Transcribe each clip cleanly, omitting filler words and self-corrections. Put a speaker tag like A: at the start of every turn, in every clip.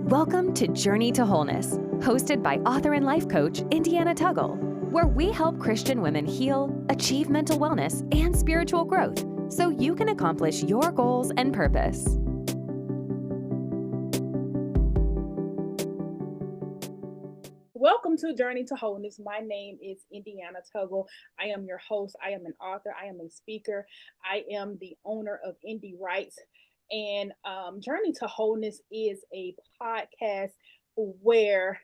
A: Welcome to Journey to Wholeness, hosted by author and life coach Indiana Tuggle, where we help Christian women heal, achieve mental wellness, and spiritual growth so you can accomplish your goals and purpose.
B: Welcome to Journey to Wholeness. My name is Indiana Tuggle. I am your host. I am an author. I am a speaker. I am the owner of Indie Rights. And Journey to Wholeness is a podcast where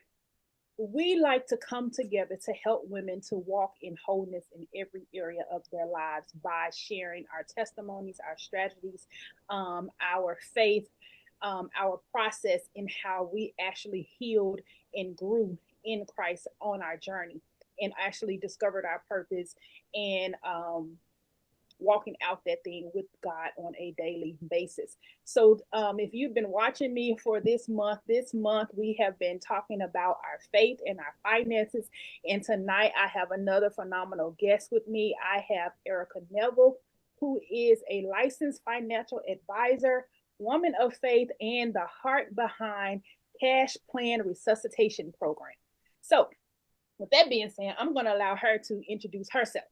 B: we like to come together to help women to walk in wholeness in every area of their lives by sharing our testimonies, our strategies, our faith, our process in how we actually healed and grew in Christ on our journey and actually discovered our purpose and walking out that thing with God on a daily basis. So if you've been watching me for this month we have been talking about our faith and our finances. And tonight I have another phenomenal guest with me. I have Ericka Neville, who is a licensed financial advisor, woman of faith, and the heart behind Plan Resuscitation program. So with that being said, I'm going to allow her to introduce herself.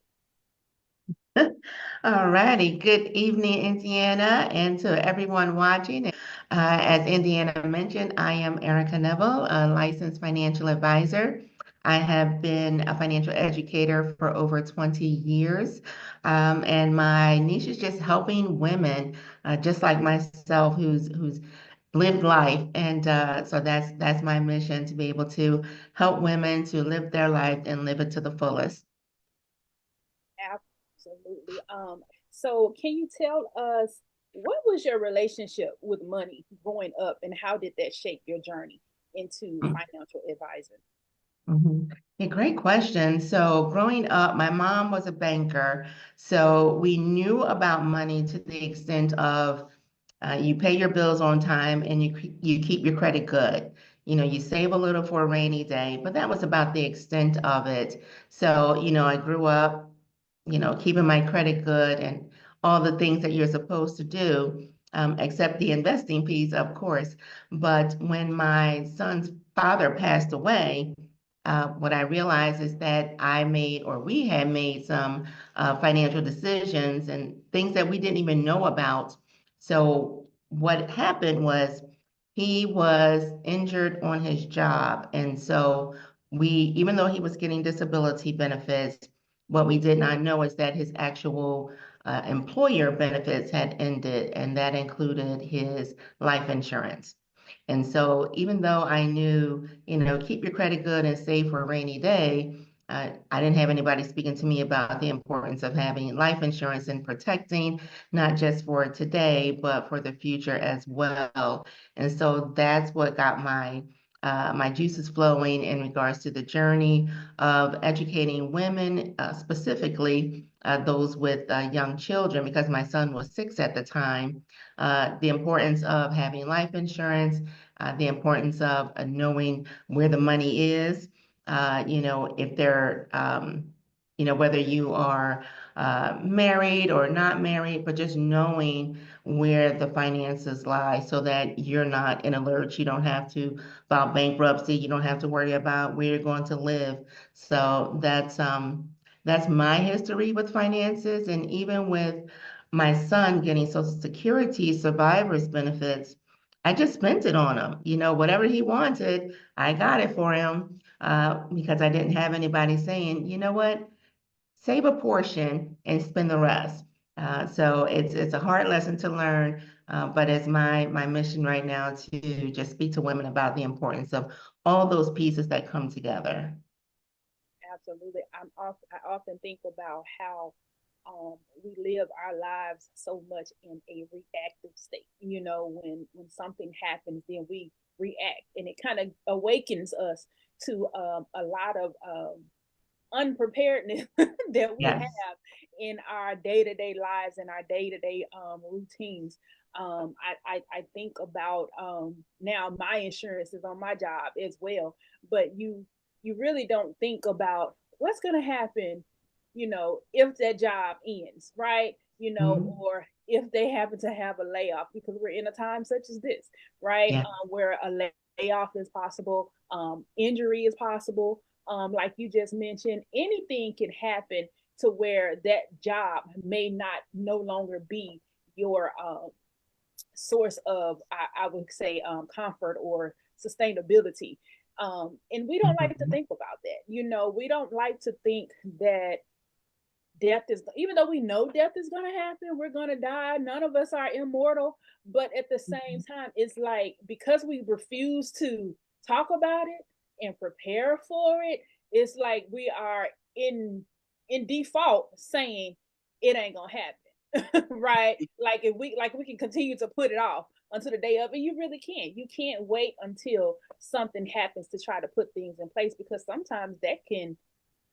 C: All righty. Good evening, Indiana, and to everyone watching. As Indiana mentioned, I am Ericka Neville, a licensed financial advisor. I have been a financial educator for over 20 years, and my niche is just helping women, just like myself, who's lived life. And so that's my mission, to be able to help women to live their life and live it to the fullest.
B: Absolutely. So can you tell us, what was your relationship with money growing up, and how did that shape your journey into financial advising?
C: A great question. So growing up, my mom was a banker, so we knew about money to the extent of you pay your bills on time and you keep your credit good. You know, you save a little for a rainy day, but that was about the extent of it. So, I grew up, keeping my credit good and all the things that you're supposed to do, except the investing piece, of course. But when my son's father passed away, what I realized is that we had made some financial decisions and things that we didn't even know about. So what happened was he was injured on his job. And so even though he was getting disability benefits, what we did not know is that his actual employer benefits had ended, and that included his life insurance. And so even though I knew, keep your credit good and save for a rainy day, I didn't have anybody speaking to me about the importance of having life insurance and protecting, not just for today, but for the future as well. And so that's what got my juices flowing in regards to the journey of educating women, specifically those with young children, because my son was 6 at the time, the importance of having life insurance, the importance of knowing where the money is, if they're, whether you are married or not married, but just knowing where the finances lie so that you're not in a lurch. You don't have to file bankruptcy. You don't have to worry about where you're going to live. So that's my history with finances. And even with my son getting Social Security survivors benefits, I just spent it on him. Whatever he wanted, I got it for him because I didn't have anybody saying, you know what, save a portion and spend the rest. So it's a hard lesson to learn, but it's my mission right now to just speak to women about the importance of all those pieces that come together.
B: Absolutely. I often think about how we live our lives so much in a reactive state. When something happens, then we react, and it kind of awakens us to a lot of unpreparedness that we have in our day-to-day lives and our day-to-day routines. I think about now my insurance is on my job as well, but you really don't think about what's going to happen, if that job ends, right? Or if they happen to have a layoff, because we're in a time such as this, right? Where a layoff is possible, injury is possible. Like you just mentioned, anything can happen to where that job may not no longer be your source of, I would say, comfort or sustainability. And we don't like to
C: Mhm.
B: think about that. We don't like to think that death is, even though we know death is going to happen, we're going to die, none of us are immortal. But at the same time, it's like, because we refuse to talk about it and prepare for it, it's like we are in default saying it ain't gonna happen. Right? Like, if we can continue to put it off until the day of it, you really can't. You can't wait until something happens to try to put things in place, because sometimes that can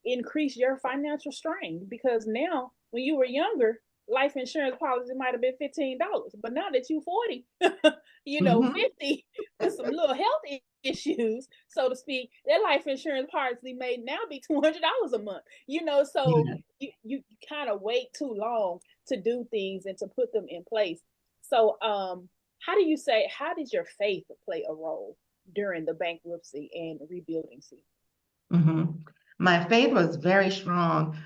B: increase your financial strain. Because now, when you were younger, life insurance policy might have been $15, but now that you're 40,
C: Mhm.
B: 50, with some little health issues, so to speak, that life insurance policy may now be $200 a month. So
C: Yeah.
B: you kind of wait too long to do things and to put them in place. So, how did your faith play a role during the bankruptcy and rebuilding season?
C: hmm My faith was very strong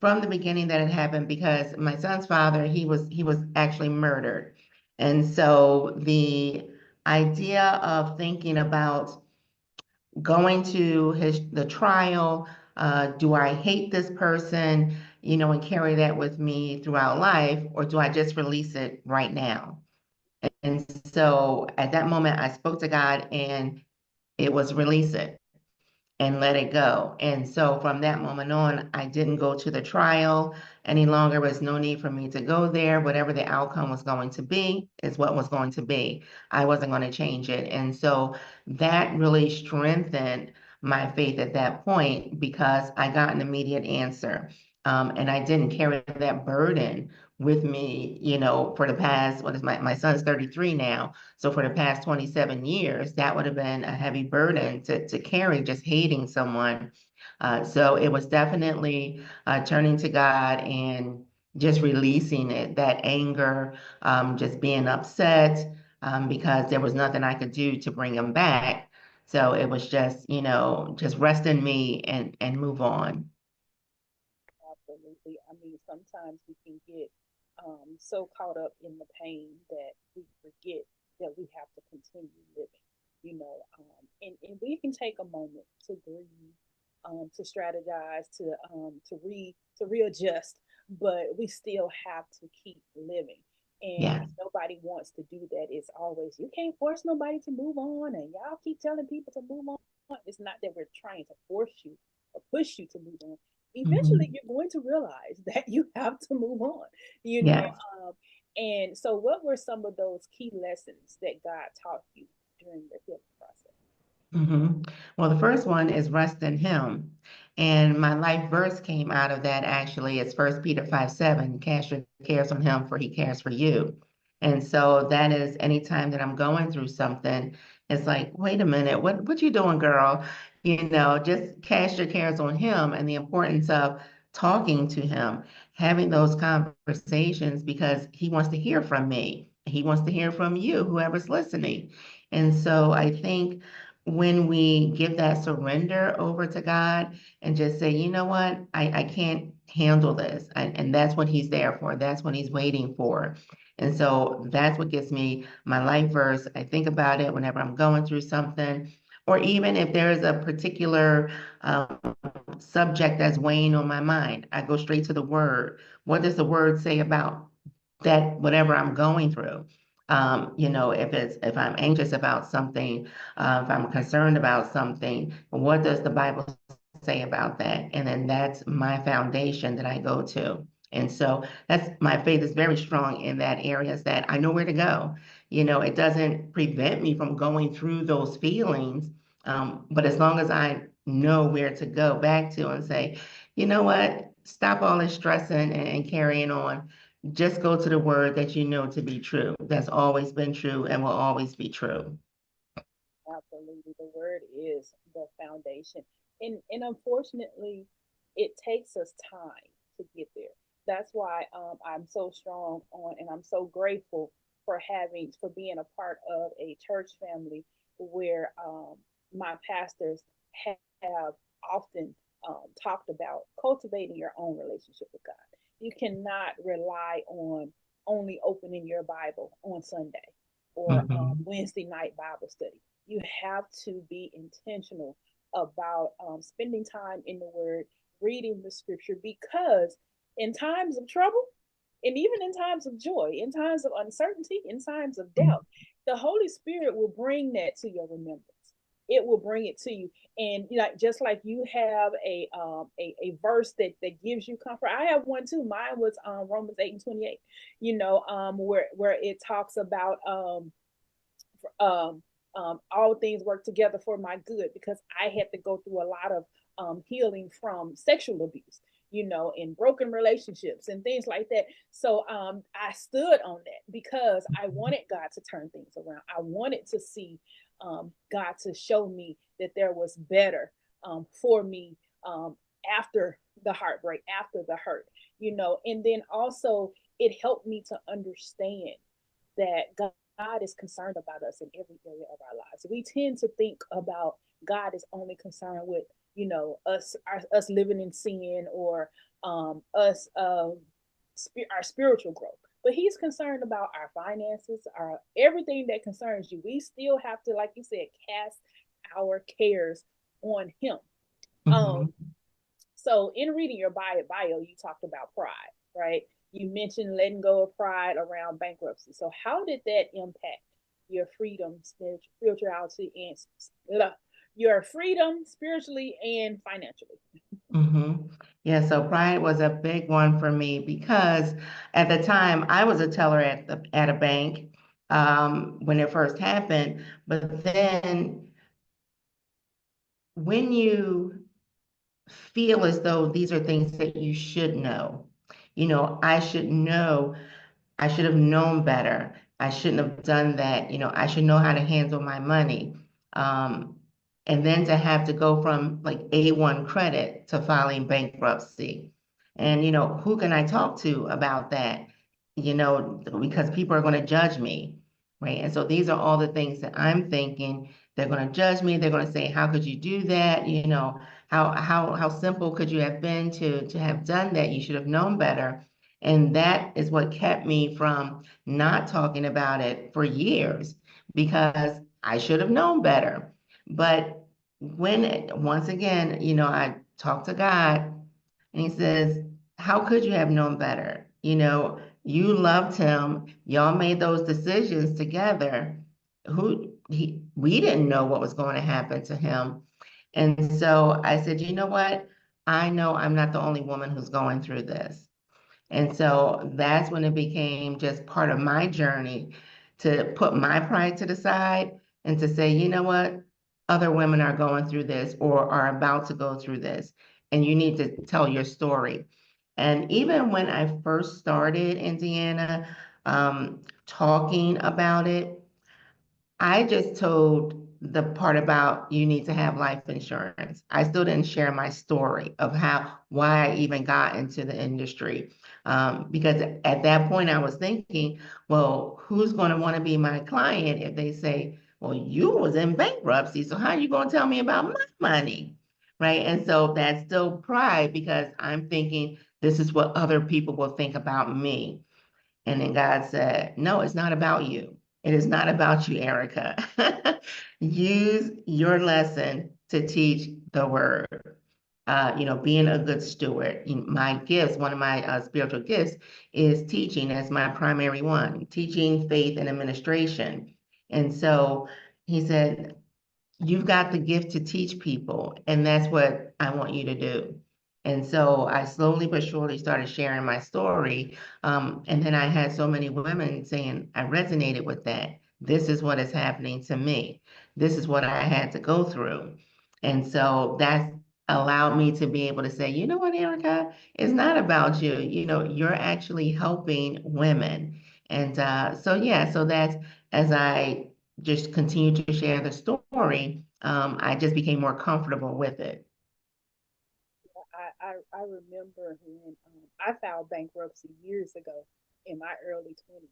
C: from the beginning that it happened because my son's father, he was actually murdered. And so the idea of thinking about going to the trial, do I hate this person, and carry that with me throughout life, or do I just release it right now? And so at that moment, I spoke to God and it was release it and let it go. And so from that moment on, I didn't go to the trial any longer. There was no need for me to go there. Whatever the outcome was going to be is what was going to be. I wasn't going to change it. And so that really strengthened my faith at that point because I got an immediate answer. And I didn't carry that burden with me, for the past, what is my son's 33 now. So for the past 27 years, that would have been a heavy burden to carry, just hating someone. So it was definitely turning to God and just releasing it, that anger, just being upset, because there was nothing I could do to bring him back. So it was just, just rest in me and move on.
B: Absolutely. I mean, sometimes we can get so caught up in the pain that we forget that we have to continue living, and we can take a moment to grieve, to strategize, to readjust, but we still have to keep living. And
C: Yeah.
B: nobody wants to do that. It's always, you can't force nobody to move on, and y'all keep telling people to move on. It's not that we're trying to force you or push you to move on. Eventually
C: Mhm.
B: you're going to realize that you have to move on, you know.
C: Yes.
B: And so, what were some of those key lessons that God taught you during the healing process?
C: Well, the first one is rest in Him. And my life verse came out of that actually. It's First Peter 5:7. Cast your cares on Him, for He cares for you. And so that is anytime that I'm going through something, it's like, wait a minute, what you doing, girl? Just cast your cares on Him and the importance of talking to Him, having those conversations because He wants to hear from me. He wants to hear from you, whoever's listening. And so I think when we give that surrender over to God and just say, you know what, I can't handle this. And that's what He's there for. That's what He's waiting for. And so that's what gives me my life verse. I think about it whenever I'm going through something, or even if there's a particular subject that's weighing on my mind, I go straight to the Word. What does the Word say about that, whatever I'm going through? If I'm anxious about something, if I'm concerned about something, what does the Bible say about that? And then that's my foundation that I go to. And so that's my faith is very strong in that area, is that I know where to go. It doesn't prevent me from going through those feelings. But as long as I know where to go back to and say, you know what, stop all this stressing and carrying on. Just go to the word that you know to be true. That's always been true and will always be true.
B: Absolutely. The word is the foundation. And unfortunately, it takes us time to get there. That's why I'm so strong on, and I'm so grateful for being a part of a church family where my pastors have often talked about cultivating your own relationship with God. You cannot rely on only opening your Bible on Sunday or
C: Mm-hmm.
B: Wednesday night Bible study. You have to be intentional about spending time in the Word, reading the Scripture, because in times of trouble, and even in times of joy, in times of uncertainty, in times of doubt, the Holy Spirit will bring that to your remembrance. It will bring it to you, and just like you have a verse that gives you comfort. I have one too. Mine was Romans 8:28. Where it talks about um all things work together for my good, because I had to go through a lot of healing from sexual abuse, in broken relationships and things like that. So I stood on that because I wanted God to turn things around. I wanted to see God to show me that there was better for me after the heartbreak, after the hurt, and then also it helped me to understand that God is concerned about us in every area of our lives. We tend to think about God is only concerned with, us living in sin, or us our spiritual growth. But He's concerned about our finances, our everything that concerns you. We still have to, like you said, cast our cares on Him.
C: Mm-hmm.
B: Um, so in reading your bio, you talked about pride, right? You mentioned letting go of pride around bankruptcy. So how did that impact your freedom, spirituality, and your freedom spiritually and financially?
C: Mm-hmm. Yeah, so pride was a big one for me because at the time I was a teller at a bank when it first happened. But then when you feel as though these are things that you should know, I should know, I should have known better. I shouldn't have done that. I should know how to handle my money. Um, and then to have to go from like A1 credit to filing bankruptcy. And, who can I talk to about that? Because people are going to judge me, right? And so these are all the things that I'm thinking. They're going to judge me. They're going to say, how could you do that? How simple could you have been to have done that? You should have known better. And that is what kept me from not talking about it for years because I should have known better. But once again, I talked to God and He says, how could you have known better? You loved him. Y'all made those decisions together. We didn't know what was going to happen to him. And so I said, you know what? I know I'm not the only woman who's going through this. And so that's when it became just part of my journey to put my pride to the side and to say, you know what? Other women are going through this or are about to go through this, and you need to tell your story. And even when I first started, Indiana, talking about it, I just told the part about you need to have life insurance. I still didn't share my story of why I even got into the industry. Because at that point I was thinking, well, who's going to want to be my client if they say, well, you was in bankruptcy, so how are you going to tell me about my money? Right. And so that's still pride because I'm thinking this is what other people will think about me. And then God said, no, it's not about you. It is not about you, Ericka. Use your lesson to teach the word. Being a good steward. My gifts, one of my spiritual gifts is teaching as my primary one, teaching faith and administration. And so he said, you've got the gift to teach people, and that's what I want you to do. And so I slowly but surely started sharing my story. And then I had so many women saying, I resonated with that. This is what is happening to me. This is what I had to go through. And so that's allowed me to be able to say, you know what, Ericka, it's not about you. You're actually helping women. And yeah, so that's as I just continue to share the story, I just became more comfortable with it.
B: I remember when I filed bankruptcy years ago in my early 20s.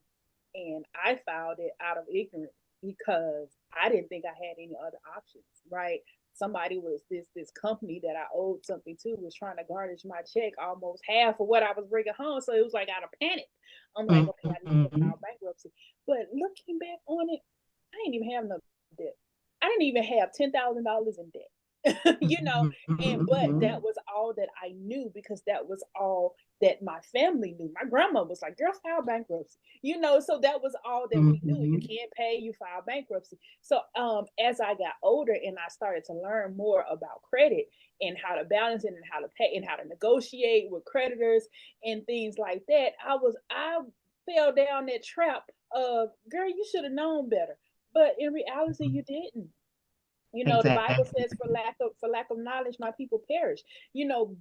B: And I filed it out of ignorance because I didn't think I had any other options, right? Somebody was this company that I owed something to was trying to garnish my check almost half of what I was bringing home. So it was like out of panic. I'm like, okay, I need to
C: Mhm.
B: file bankruptcy. But looking back on it, I didn't even have no debt. I didn't even have $10,000 in debt. But that
C: Mhm.
B: was all that I knew because that was all that my family knew. My grandma was like, girl, file bankruptcy. So that was all that we knew. You
C: Mhm.
B: can't pay, you file bankruptcy. So as I got older and I started to learn more about credit and how to balance it and how to pay and how to negotiate with creditors and things like that, I fell down that trap of, girl, you should have known better. But in reality, you didn't. The Bible
C: Exactly.
B: says for lack of knowledge, my people perish.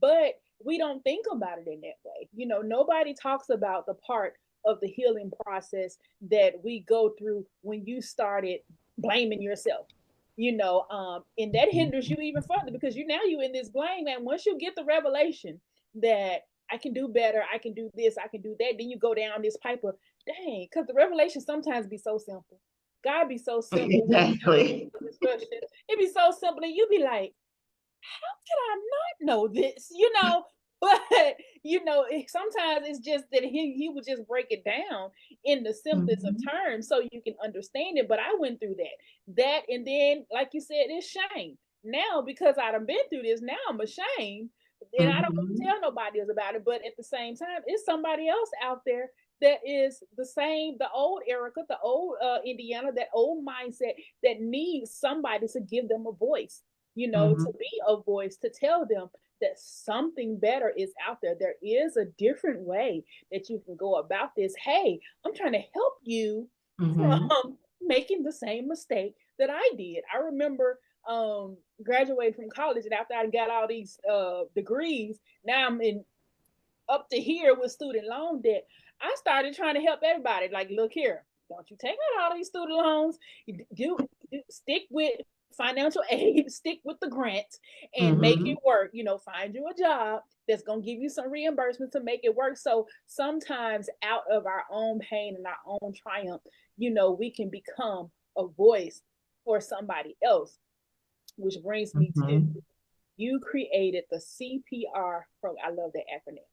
B: But we don't think about it in that way. Nobody talks about the part of the healing process that we go through when you started blaming yourself. And that hinders you even further because you in this blame, and once you get the revelation that I can do better, I can do this, I can do that, then you go down this pipe of dang, because the revelation sometimes be so simple. God be so simple when he gives
C: Exactly.
B: you instructions. It be so simple, and you be like, how could I not know this? But sometimes it's just that he would just break it down in the simplest of
C: Mhm.
B: terms so you can understand it. But I went through that, and then, like you said, it's shame. Now, because I done been through this, now I'm ashamed, and I don't want to
C: Mhm.
B: tell nobody else about it. But at the same time, it's somebody else out there that is the same, the old Ericka, the old Indiana, that old mindset that needs somebody to give them a voice, to
C: Mhm.
B: be a voice, to tell them that something better is out there. There is a different way that you can go about this. Hey, I'm trying to help you
C: Mhm.
B: from making the same mistake that I did. I remember graduating from college, and after I got all these degrees, now I'm in up to here with student loan debt. I started trying to help everybody. Like, look here, don't you take out all these student loans. You stick with financial aid, stick with the grants, and make it
C: Mhm.
B: work. Find you a job that's gonna give you some reimbursement to make it work. So sometimes, out of our own pain and our own triumph, we can become a voice for somebody else. Which brings me to,
C: Mhm.
B: you created the C.P.R. program. I love that acronym.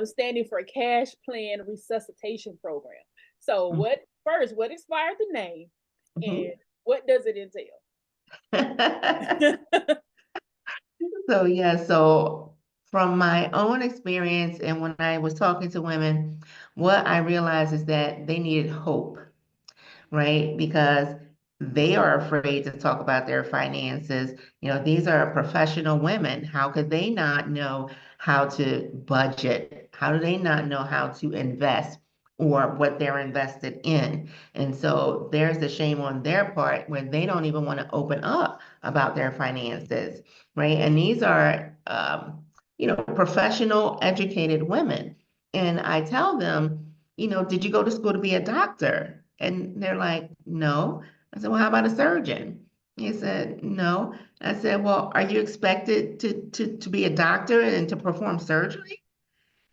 B: Standing for Cash Plan Resuscitation Program. So, what inspired the name, and
C: Mhm.
B: what does it entail?
C: So yeah, so from my own experience and when I was talking to women, what I realized is that they needed hope, right? Because they are afraid to talk about their finances. These are professional women. How could they not know how to budget? How do they not know how to invest or what they're invested in? And so there's the shame on their part where they don't even want to open up about their finances, right? And these are, professional, educated women. And I tell them, did you go to school to be a doctor? And they're like, no. I said, well, how about a surgeon? He said, no. I said, well, are you expected to be a doctor and to perform surgery?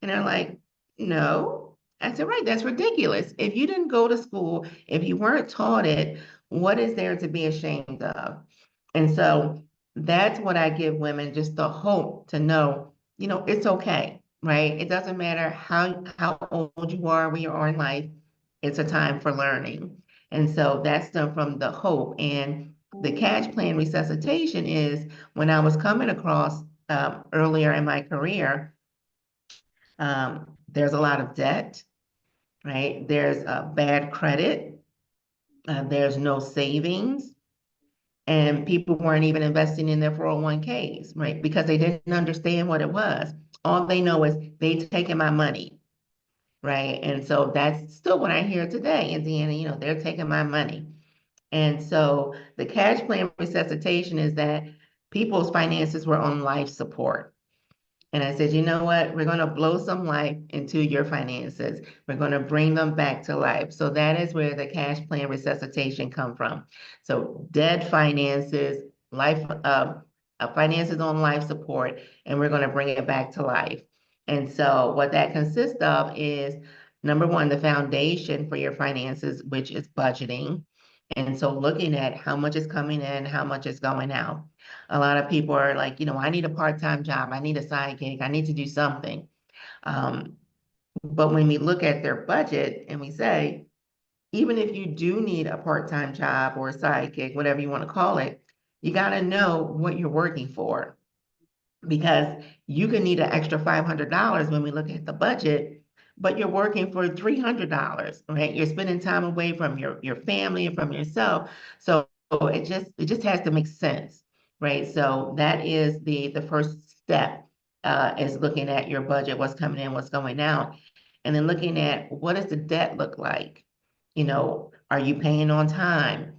C: And they're like, no. I said, right, that's ridiculous. If you didn't go to school, if you weren't taught it, what is there to be ashamed of? And so that's what I give women, just the hope to know, it's okay, right? It doesn't matter how old you are, where you are in life, it's a time for learning. And so that's done from the hope. And the cash plan resuscitation is when I was coming across earlier in my career, there's a lot of debt, right? There's bad credit, there's no savings, and people weren't even investing in their 401ks, right? Because they didn't understand what it was. All they know is they taking my money, right? And so that's still what I hear today, Indiana, they're taking my money. And so the cash plan resuscitation is that people's finances were on life support. And I said, you know what? We're going to blow some life into your finances. We're going to bring them back to life. So that is where the cash plan resuscitation come from. So dead finances, finances on life support, and we're going to bring it back to life. And so what that consists of is number one, the foundation for your finances, which is budgeting. And so looking at how much is coming in, how much is going out. A lot of people are like, I need a part-time job. I need a side gig. I need to do something. Um, but when we look at their budget and we say, even if you do need a part-time job or a side gig, whatever you want to call it, you got to know what you're working for, because you can need an extra $500 when we look at the budget, but you're working for $300, right? You're spending time away from your family and from yourself. So it just has to make sense, right? So that is the first step, is looking at your budget, what's coming in, what's going out, and then looking at what does the debt look like? Are you paying on time?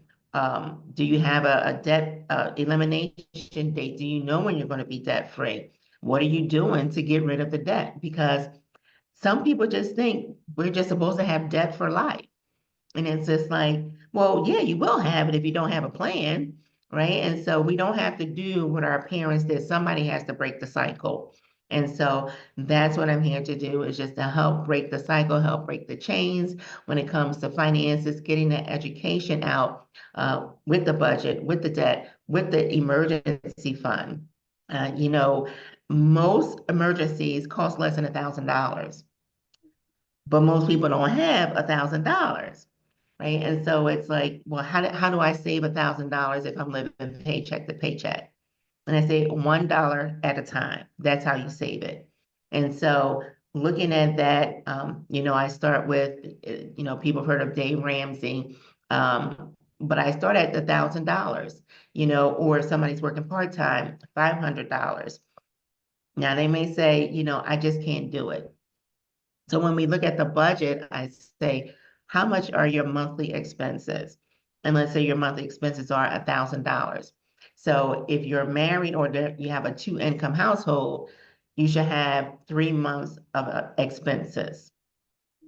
C: Do you have a debt elimination date? Do you know when you're going to be debt free? What are you doing to get rid of the debt? Because some people just think we're just supposed to have debt for life. And it's just like, well, yeah, you will have it if you don't have a plan, right? And so we don't have to do what our parents did. Somebody has to break the cycle. And so that's what I'm here to do, is just to help break the cycle, help break the chains when it comes to finances, getting the education out, with the budget, with the debt, with the emergency fund. Uh, you know, most emergencies cost less than $1,000, but most people don't have $1,000. Right. And so it's like, well, how do I save $1,000 if I'm living paycheck to paycheck? And I say $1 at a time. That's how you save it. And so looking at that, I start with, people have heard of Dave Ramsey, but I start at $1,000, or if somebody's working part-time, $500. Now they may say, I just can't do it. So when we look at the budget, I say, how much are your monthly expenses? And let's say your monthly expenses are $1,000. So if you're married or you have a two-income household, you should have 3 months of expenses,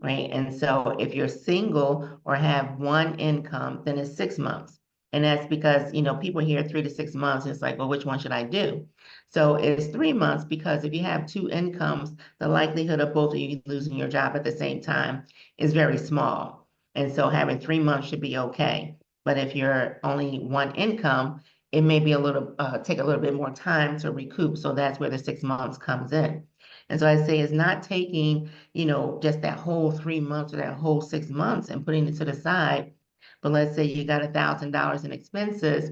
C: right? And so if you're single or have one income, then it's 6 months. And that's because, people hear 3 to 6 months, and it's like, well, which one should I do? So it's 3 months, because if you have two incomes, the likelihood of both of you losing your job at the same time is very small. And so having 3 months should be okay. But if you're only one income, it may be take a little bit more time to recoup. So that's where the 6 months comes in. And so I say it's not taking, just that whole 3 months or that whole 6 months and putting it to the side. But let's say you got $1,000 in expenses.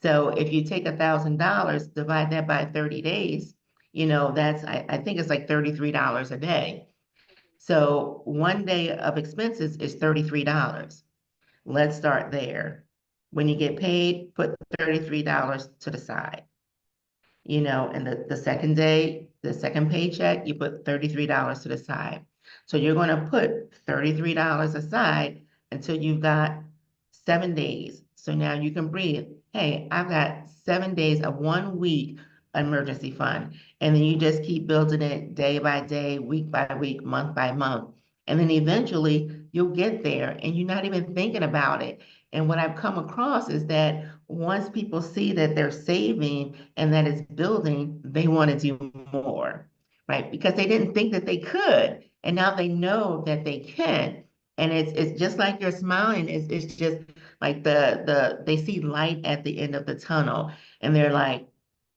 C: So if you take $1,000, divide that by 30 days, I think it's like $33 a day. So one day of expenses is $33. Let's start there. When you get paid, put $33 to the side. And the second day, the second paycheck, you put $33 to the side. So you're going to put $33 aside until you've got 7 days. So now you can breathe. Hey, I've got 7 days of 1 week emergency fund. And then you just keep building it day by day, week by week, month by month. And then eventually you'll get there and you're not even thinking about it. And what I've come across is that once people see that they're saving and that it's building, they want to do more, right? Because they didn't think that they could. And now they know that they can. And it's just like you're smiling. It's just like they see light at the end of the tunnel, and they're like,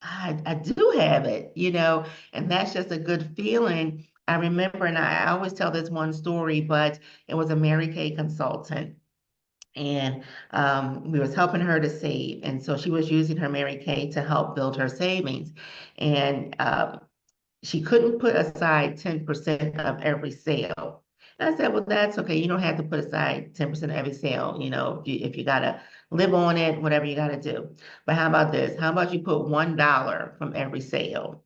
C: I do have it, and that's just a good feeling. I remember, and I always tell this one story, but it was a Mary Kay consultant, and we was helping her to save. And so she was using her Mary Kay to help build her savings. And she couldn't put aside 10% of every sale. And I said, well, that's okay. You don't have to put aside 10% of every sale, if you got to live on it, whatever you got to do. But how about this? How about you put $1 from every sale?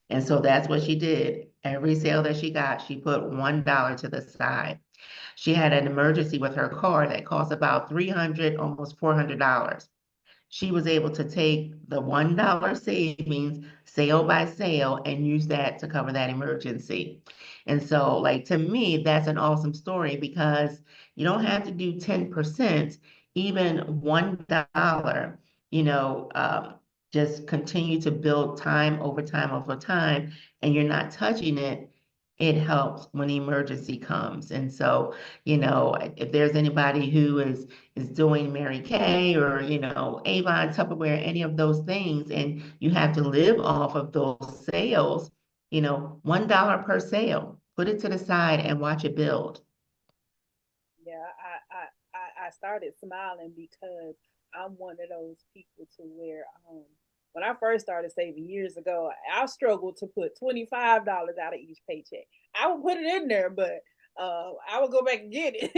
C: And so that's what she did. Every sale that she got, she put $1 to the side. She had an emergency with her car that cost about $300, almost $400. She was able to take the $1 savings sale by sale and use that to cover that emergency. And so, like, to me, that's an awesome story, because you don't have to do 10%, even $1, just continue to build time over time over time, and you're not touching it. it helps when emergency comes. And so, if there's anybody who is doing Mary Kay or, Avon, Tupperware, any of those things, and you have to live off of those sales, $1 per sale, put it to the side and watch it build.
B: Yeah, I started smiling because I'm one of those people to where when I first started saving years ago, I struggled to put $25 out of each paycheck. I would put it in there, but I would go back and get it,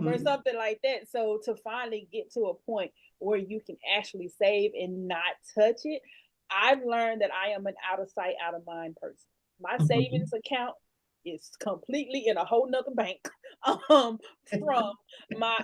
B: or
C: Mm-hmm,
B: something like that. So to finally get to a point where you can actually save and not touch it, I've learned that I am an out of sight, out of mind person. My
C: mm-hmm,
B: savings account is completely in a whole nother bank um from my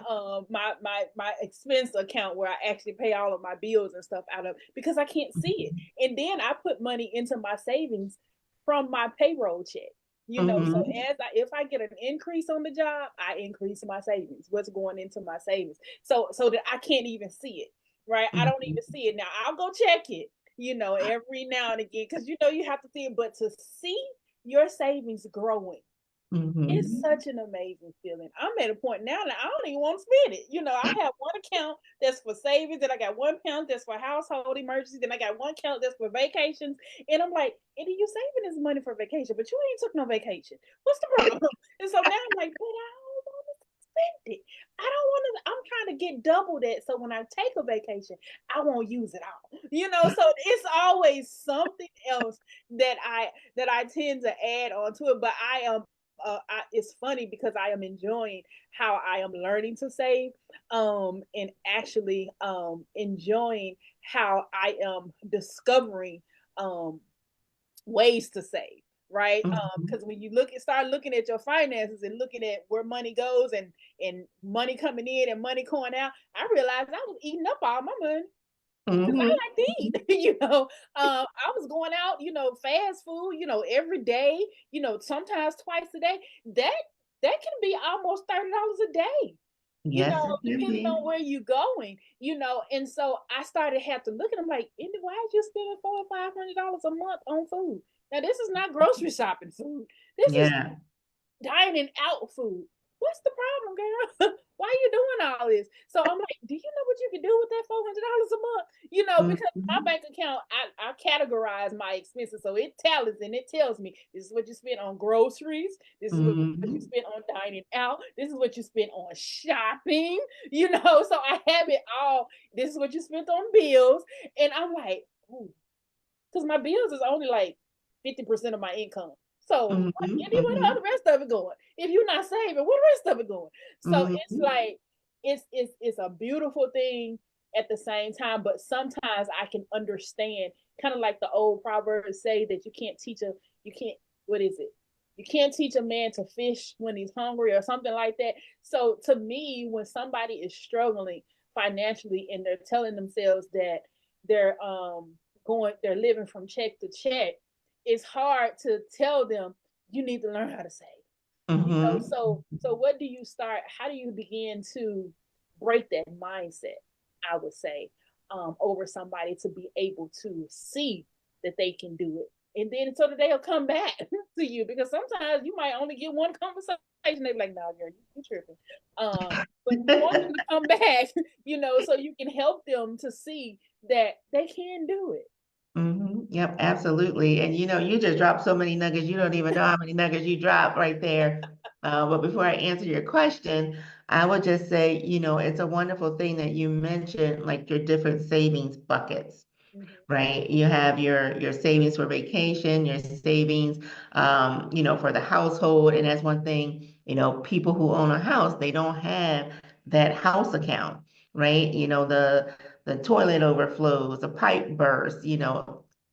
B: expense account where I actually pay all of my bills and stuff out of, because I can't see it. And then I put money into my savings from my payroll check. So
C: mm-hmm,
B: if I get an increase on the job, I increase my savings. What's going into my savings? So that I can't even see it. Right? I don't
C: mm-hmm,
B: even see it. Now I'll go check it, every now and again, because you have to see it, but to see your savings growing, it's
C: mm-hmm,
B: such an amazing feeling. I'm at a point now that I don't even want to spend it. I have one account that's for savings, then I got one account that's for household emergencies, then I got one account that's for vacations. And I'm like, Eddie, you saving this money for vacation, but you ain't took no vacation. What's the problem? And so now I'm like, but I don't want to spend it. I don't want to. I'm trying to get double that, so when I take a vacation, I won't use it all. So it's always something else that I tend to add on to it. But it's funny because I am enjoying how I am learning to save, and actually enjoying how I am discovering um, ways to save. Right,
C: mm-hmm.
B: because when you start looking at your finances and looking at where money goes, and money coming in and money going out, I realized I was eating up all my money because I
C: Mm-hmm.
B: like to eat. I was going out, fast food, every day, sometimes twice a day. That can be almost $30 a day.
C: Yes, it can
B: Depending
C: be.
B: on where you're going, and so I started have to look at them like, Indy, why are you spending $400 or $500 a month on food? Now this is not grocery shopping food. This is
C: Yeah.
B: dining out food. What's the problem, girl? Why are you doing all this? So I'm like, do you know what you can do with that $400 a month? Because my
C: Mm-hmm.
B: bank account, I categorize my expenses, so it tallies and it tells me this is what you spent on groceries, this is what you
C: Mm-hmm.
B: spent on dining out, this is what you spent on shopping. So I have it all. This is what you spent on bills, and I'm like, ooh, because my bills is only like 50% of my income. So where the
C: Mm-hmm.
B: rest of it going? If you're not saving, where the rest of it going? So it's
C: Mm-hmm.
B: like it's a beautiful thing at the same time, but sometimes I can understand, kind of like the old proverbs say, that you can't, what is it? You can't teach a man to fish when he's hungry or something like that. So to me, when somebody is struggling financially and they're telling themselves that they're living from check to check, it's hard to tell them you need to learn how to save.
C: Mm-hmm.
B: So what do you start? How do you begin to break that mindset? I would say, over somebody to be able to see that they can do it, and then so that they'll come back to you, because sometimes you might only get one conversation. They're like, "No, nah, girl, you tripping." But you want them to come back, so you can help them to see that they can do it.
C: Mm-hmm. Yep, absolutely. And you just dropped so many nuggets, you don't even know how many nuggets you dropped right there. But before I answer your question, I would just say, it's a wonderful thing that you mentioned, like your different savings buckets.
B: Mm-hmm.
C: Right? You have your savings for vacation, your savings, for the household, and that's one thing. People who own a house, they don't have that house account, right? The toilet overflows, the pipe bursts.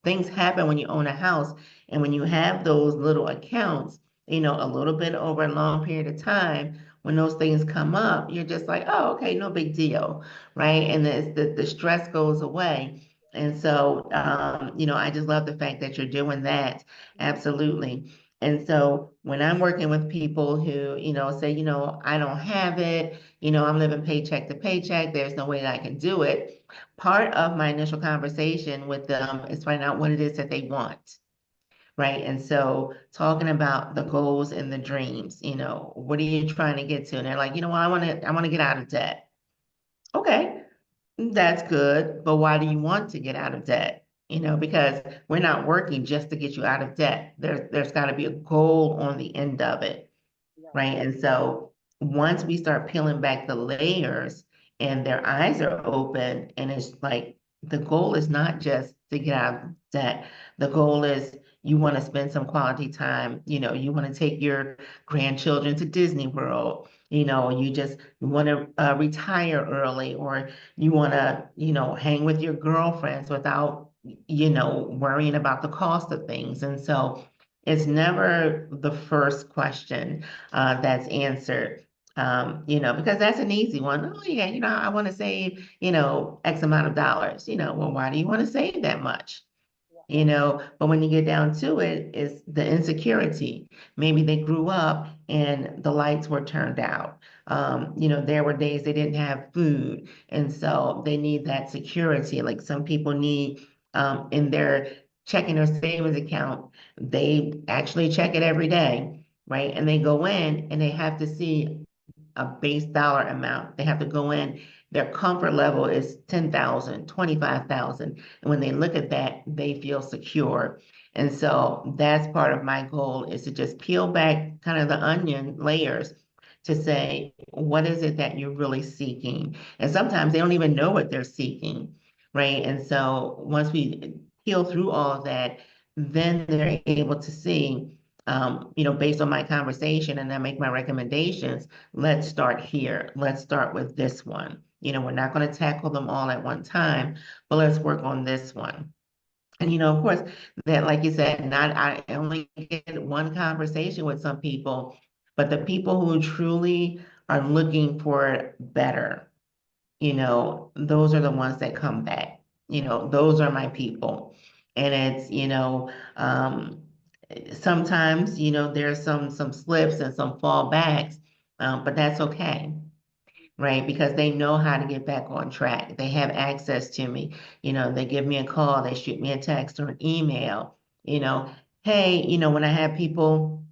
C: Things happen when you own a house, and when you have those little accounts, a little bit over a long period of time. When those things come up, you're just like, oh, okay, no big deal, right? And the stress goes away. And so, I just love the fact that you're doing that. Absolutely. And so when I'm working with people who, say, I don't have it, I'm living paycheck to paycheck, there's no way that I can do it. Part of my initial conversation with them is finding out what it is that they want, right? And so talking about the goals and the dreams, what are you trying to get to? And they're like, well, I want to get out of debt. Okay, that's good, but why do you want to get out of debt? Because we're not working just to get you out of debt. There's got to be a goal on the end of it,
B: Right.
C: right? And so once we start peeling back the layers and their eyes are open, and it's like the goal is not just to get out of debt. The goal is you want to spend some quality time. You want to take your grandchildren to Disney World. You just want to retire early, or you want to, hang with your girlfriends without, worrying about the cost of things. And so it's never the first question that's answered, because that's an easy one. Oh, yeah, I want to save, X amount of dollars. Well, why do you want to save that much? But when you get down to it, it's the insecurity. Maybe they grew up and the lights were turned out. There were days they didn't have food, and so they need that security. Like some people need in their checking or savings account, they actually check it every day, right? And they go in and they have to see a base dollar amount. They have to go in, their comfort level is 10,000, 25,000. And when they look at that, they feel secure. And so that's part of my goal, is to just peel back kind of the onion layers to say, what is it that you're really seeking? And sometimes they don't even know what they're seeking, right? And so once we peel through all of that, then they're able to see, based on my conversation, and I make my recommendations. Let's start here. Let's start with this one. We're not going to tackle them all at one time, but let's work on this one. And of course, that, like you said, not I only get one conversation with some people, but the people who truly are looking for better, those are the ones that come back. Those are my people. And it's, sometimes, there's some slips and some fallbacks, but that's okay, right? Because they know how to get back on track. They have access to me. They give me a call, they shoot me a text or an email. Hey, when I have people,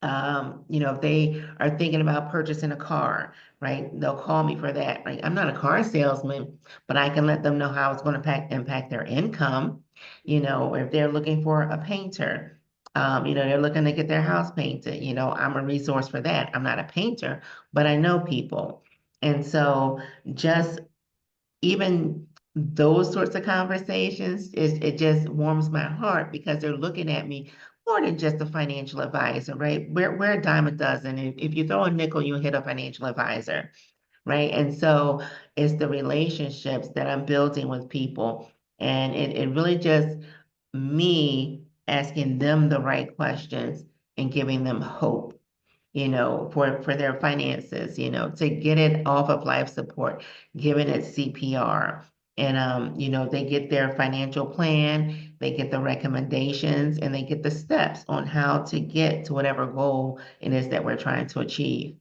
C: if they are thinking about purchasing a car, right? They'll call me for that. Right? I'm not a car salesman, but I can let them know how it's going to impact their income. If they're looking for a painter, they're looking to get their house painted. I'm a resource for that. I'm not a painter, but I know people. And so just even those sorts of conversations, it just warms my heart, because they're looking at me more than just a financial advisor, right? We're a dime a dozen. If you throw a nickel, you hit a financial advisor, right? And so it's the relationships that I'm building with people. And it really just me asking them the right questions and giving them hope, for their finances, to get it off of life support, giving it C.P.R. And, they get their financial plan, they get the recommendations, and they get the steps on how to get to whatever goal it is that we're trying to achieve.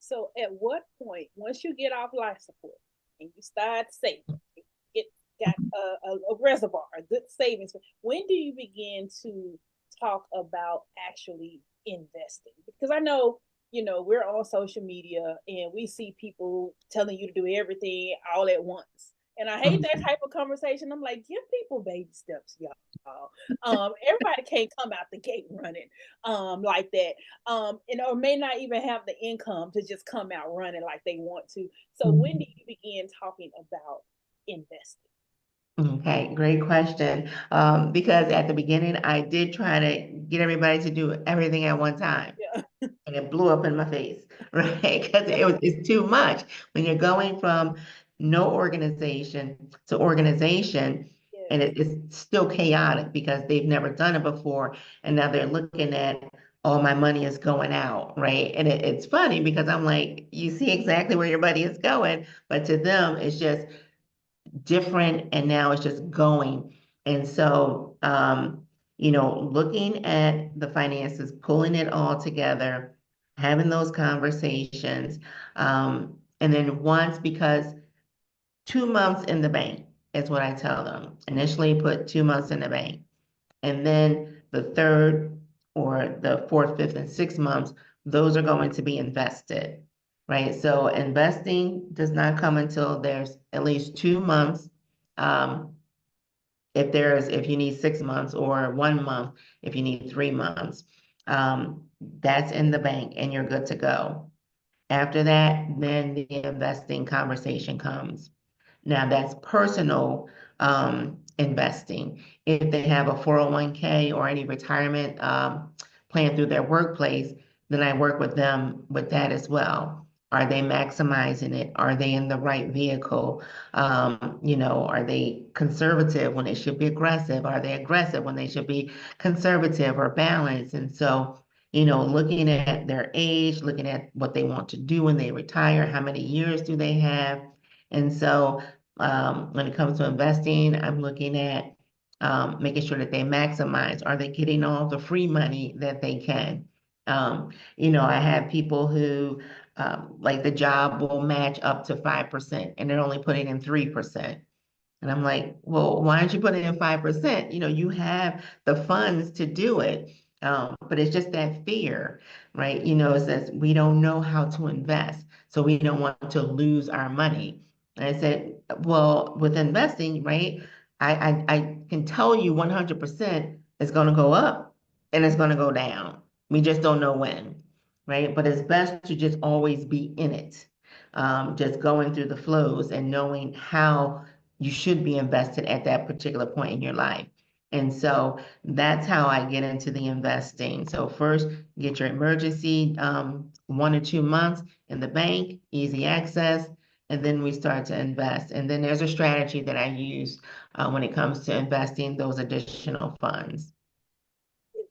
B: So at what point, once you get off life support and you start saving, get got a reservoir, a good savings, when do you begin to talk about actually investing? Because I know, we're on social media and we see people telling you to do everything all at once. And I hate that type of conversation. I'm like, give people baby steps, y'all. Everybody can't come out the gate running like that, and or may not even have the income to just come out running like they want to. So when do you begin talking about investing?
C: Okay, great question. Because at the beginning, I did try to get everybody to do everything at one time,
B: Yeah.
C: and it blew up in my face, right? Because it's too much when you're going from no organization to organization, and
B: Yes.
C: it's still chaotic because they've never done it before, and now they're looking at all my money is going out, right? And it's funny because I'm like, you see exactly where your money is going, but to them, it's just different, and now it's just going. And so, looking at the finances, pulling it all together, having those conversations, and then once, because 2 months in the bank is what I tell them. Initially, put 2 months in the bank. And then the third or the fourth, fifth, and sixth months, those are going to be invested, right? So investing does not come until there's at least 2 months. If you need 6 months, or 1 month if you need 3 months, that's in the bank and you're good to go. After that, then the investing conversation comes. Now that's personal investing. If they have a 401k or any retirement plan through their workplace, then I work with them with that as well. Are they maximizing it? Are they in the right vehicle? Are they conservative when they should be aggressive? Are they aggressive when they should be conservative or balanced? And so, looking at their age, looking at what they want to do when they retire, how many years do they have? And so when it comes to investing, I'm looking at making sure that they maximize. Are they getting all the free money that they can? I have people who, like the job will match up to 5%, and they're only putting in 3%. And I'm like, well, why aren't you putting in 5%? You have the funds to do it. But it's just that fear, right? It says we don't know how to invest, so we don't want to lose our money. And I said, well, with investing, right, I can tell you 100% it's going to go up and it's going to go down. We just don't know when, right? But it's best to just always be in it, just going through the flows and knowing how you should be invested at that particular point in your life. And so that's how I get into the investing. So first, get your emergency 1 or 2 months in the bank, easy access, and then we start to invest. And then there's a strategy that I use when it comes to investing those additional funds.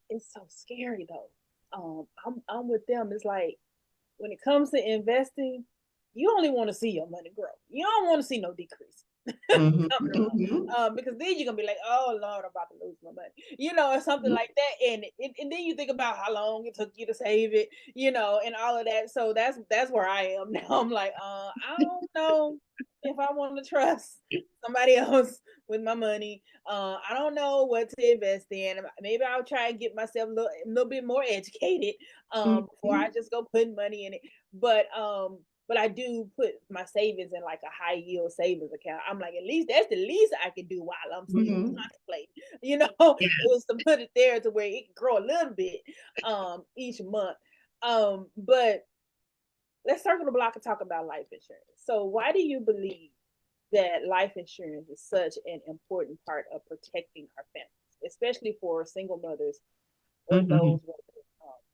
B: It's so scary though. I'm with them. It's like when it comes to investing, you only want to see your money grow. You don't want to see no decrease.
C: Mhm, mhm,
B: Because then you're gonna be like, oh Lord, I'm about to lose my money, or something like that. And then you think about how long it took you to save it, and all of that. So that's where I am now. I'm like, I don't know if I want to trust somebody else with my money. I don't know what to invest in. Maybe I'll try and get myself a little bit more educated before I
C: mhm,
B: just go put money in it. But I do put my savings in like a high yield savings account. I'm like, at least that's the least I can do while I'm still
C: mhm.
B: contemplating,
C: Yeah.
B: is to put it there to where it can grow a little bit each month. But let's circle the block and talk about life insurance. So why do you believe that life insurance is such an important part of protecting our families, especially for single mothers or
C: Mhm.
B: those with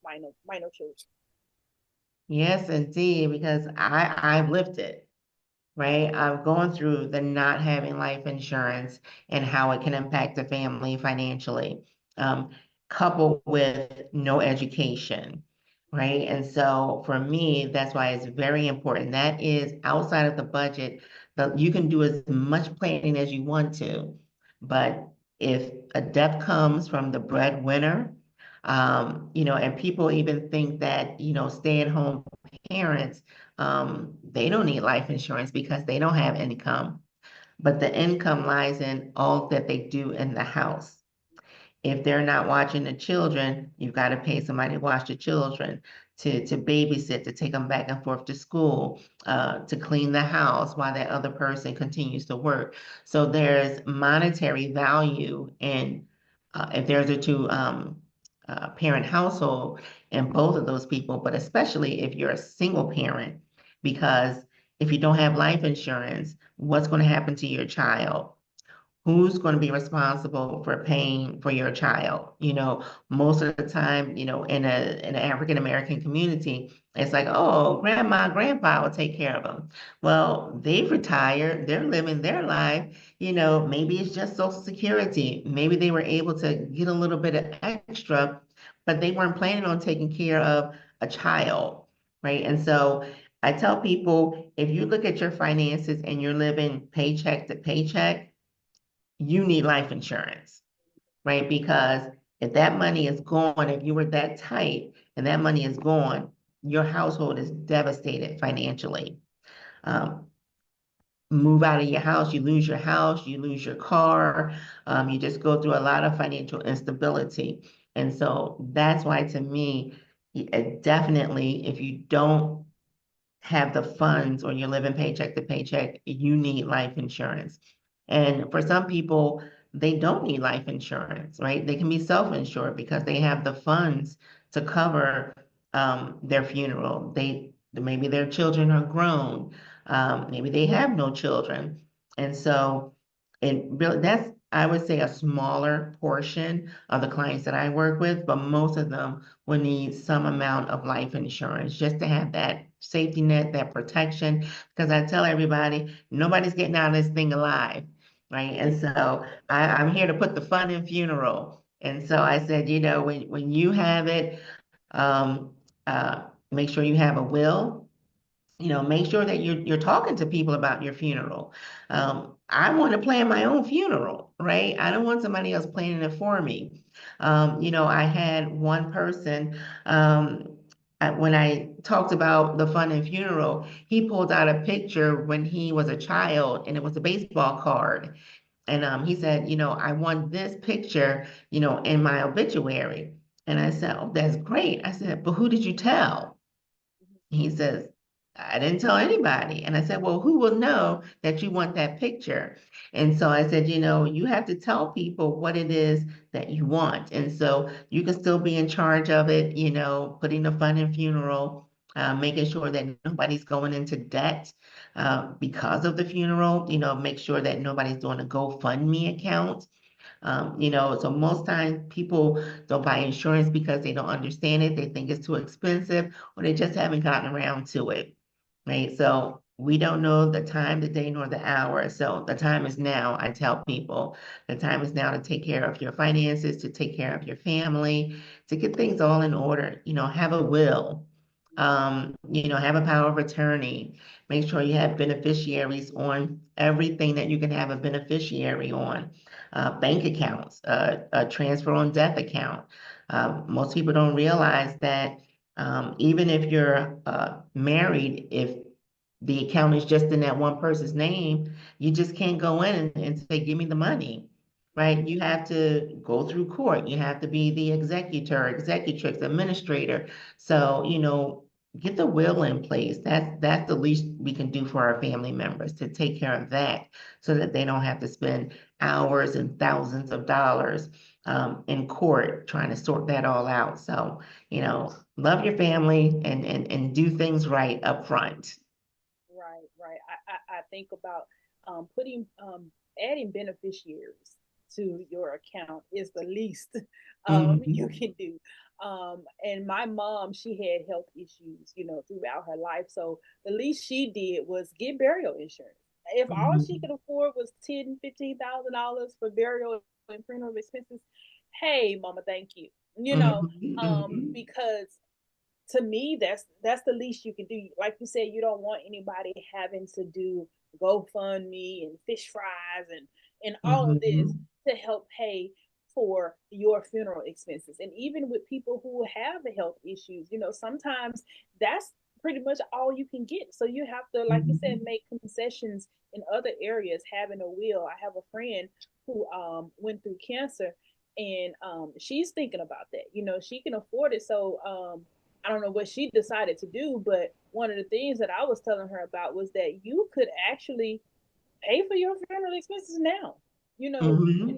B: minor children?
C: Yes, indeed, because I've lived it. Right? I've gone through the not having life insurance and how it can impact the family financially, um, coupled with no education, right? And so for me, that's why it's very important. That is outside of the budget, that you can do as much planning as you want to, but if a death comes from the breadwinner, and people even think that, stay-at-home parents, they don't need life insurance because they don't have income, but the income lies in all that they do in the house. If they're not watching the children, you've got to pay somebody to watch the children, to babysit, to take them back and forth to school, to clean the house while that other person continues to work. So there's monetary value in if there's a two parent household and both of those people, but especially if you're a single parent, because if you don't have life insurance, what's going to happen to your child? Who's going to be responsible for paying for your child? Most of the time, in an African American community, it's like, oh, grandma, grandpa will take care of them. Well, they've retired, they're living their life. Maybe it's just Social Security. Maybe they were able to get a little bit of extra, but they weren't planning on taking care of a child, right? And so I tell people, if you look at your finances and you're living paycheck to paycheck, you need life insurance, right? Because if that money is gone, if you were that tight and that money is gone, your household is devastated financially. Um, move out of your house, you lose your house, you lose your car, you just go through a lot of financial instability. And so that's why, to me, definitely, if you don't have the funds or you're living paycheck to paycheck, you need life insurance. And for some people, they don't need life insurance, right? They can be self-insured because they have the funds to cover their funeral. Maybe their children are grown, maybe they have no children, and so it really that's I would say a smaller portion of the clients that I work with, but most of them will need some amount of life insurance just to have that safety net, that protection. Because I tell everybody, nobody's getting out of this thing alive, right? And so I'm here to put the fun in funeral. And so I said, when you have it, um, make sure you have a will. Make sure that you're talking to people about your funeral. I want to plan my own funeral, right? I don't want somebody else planning it for me. I had one person, when I talked about the fun and funeral, he pulled out a picture when he was a child, and it was a baseball card. And he said, I want this picture, in my obituary. And I said, oh, that's great. I said, but who did you tell? He says, I didn't tell anybody. And I said, well, who will know that you want that picture? And so I said, you have to tell people what it is that you want. And so you can still be in charge of it, putting the fun in funeral, making sure that nobody's going into debt because of the funeral, make sure that nobody's doing a GoFundMe account. So most times people don't buy insurance because they don't understand it. They think it's too expensive, or they just haven't gotten around to it, right? So we don't know the time, the day, nor the hour. So the time is now. I tell people the time is now to take care of your finances, to take care of your family, to get things all in order. Have a will, have a power of attorney. Make sure you have beneficiaries on everything that you can have a beneficiary on. Bank accounts, a transfer on death account. Most people don't realize that even if you're married, if the account is just in that one person's name, you just can't go in and say, give me the money, right? You have to go through court. You have to be the executor, executrix, administrator. So, get the will in place. That's the least we can do for our family members, to take care of that so that they don't have to spend hours and thousands of dollars in court trying to sort that all out. So, love your family and do things right up front.
B: Right, right. I think about putting adding beneficiaries to your account is the least you
C: Mhm.
B: can do. And my mom, she had health issues, throughout her life. So the least she did was get burial insurance. If all she could
C: Mhm.
B: afford was $10,000, $15,000 for burial and funeral expenses, hey, mama, thank you.
C: Mhm.
B: Because to me, that's the least you can do. Like you said, you don't want anybody having to do GoFundMe and fish fries and all of this
C: Mhm.
B: to help pay for your funeral expenses. And even with people who have the health issues, sometimes that's pretty much all you can get. So you have to, like you said,
C: Mhm.
B: make concessions in other areas. Having a will. I have a friend who went through cancer, and she's thinking about that. She can afford it. So I don't know what she decided to do, but one of the things that I was telling her about was that you could actually pay for your funeral expenses now.
C: Mhm.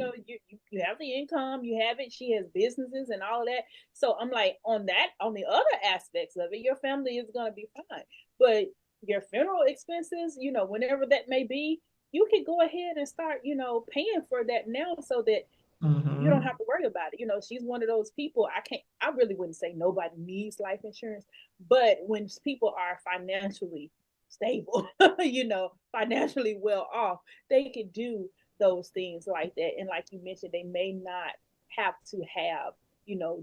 B: You have the income, you have it. She has businesses and all of that. So I'm like, on the other aspects of it, your family is gonna be fine. But your funeral expenses, whenever that may be, you can go ahead and start, paying for that now so that you don't
C: Mhm.
B: have to worry about it. She's one of those people. I really wouldn't say nobody needs life insurance, but when people are financially stable, financially well off, they could do those things like that. And like you mentioned, they may not have to have,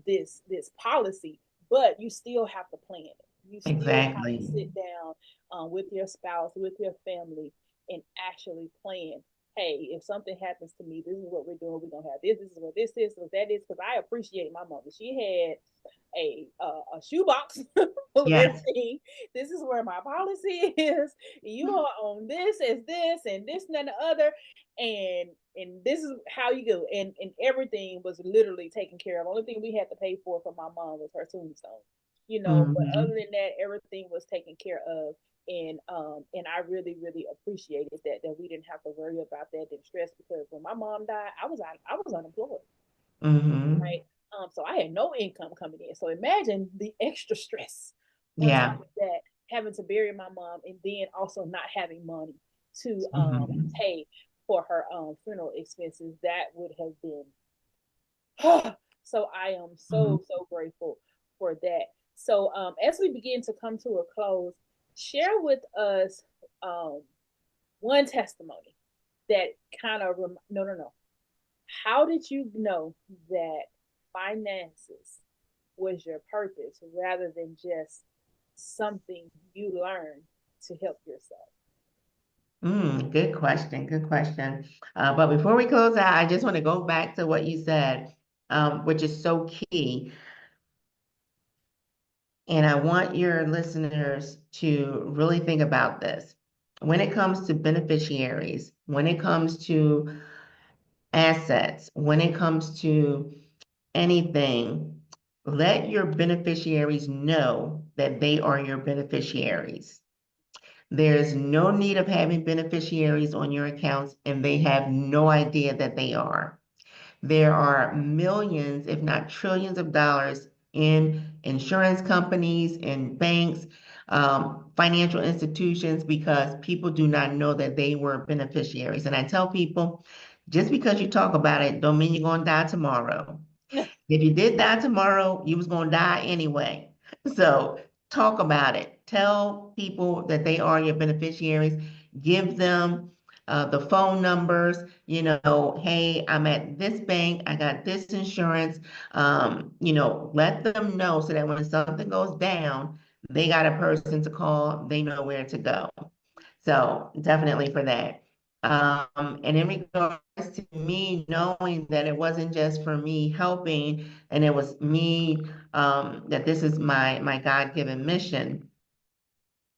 B: this policy, but you still have to plan it. You still have to
C: Exactly.
B: sit down with your spouse, with your family, and actually plan, hey, if something happens to me, this is what we're doing. We're gonna have this. This is what this is. What that is. Because I appreciate my mother. She had a shoebox full of
C: Yes.
B: everything. This is where my policy is. You are on this as this and this and the other, and this is how you go. And everything was literally taken care of. Only thing we had to pay for my mom was her tombstone. But other
C: Mm-hmm.
B: than that, everything was taken care of. And I really, really appreciated that we didn't have to worry about that and stress, because when my mom died, I was unemployed.
C: Mm-hmm.
B: Right. So I had no income coming in. So imagine the extra stress on top
C: Yeah.
B: of that, having to bury my mom and then also not having money to
C: Mm-hmm.
B: pay for her funeral expenses. That would have been so I am
C: Mm-hmm.
B: so grateful for that. So as we begin to come to a close, share with us um one testimony that kind of no. How did you know that finances was your purpose rather than just something you learned to help yourself?
C: Good question. Good question. But before we close out, I just want to go back to what you said, which is so key. And I want your listeners to really think about this. When it comes to beneficiaries, when it comes to assets, when it comes to anything, let your beneficiaries know that they are your beneficiaries. There's no need of having beneficiaries on your accounts, and they have no idea that they are. There are millions, if not trillions of dollars in insurance companies, in banks, financial institutions, because people do not know that they were beneficiaries. And I tell people, just because you talk about it, don't mean you're going to die tomorrow. If you did die tomorrow, you was going to die anyway. So talk about it. Tell people that they are your beneficiaries. Give them the phone numbers. Hey, I'm at this bank. I got this insurance. Let them know so that when something goes down, they got a person to call. They know where to go. So definitely for that. And in regards to me knowing that it wasn't just for me helping, and it was me, that this is my God-given mission,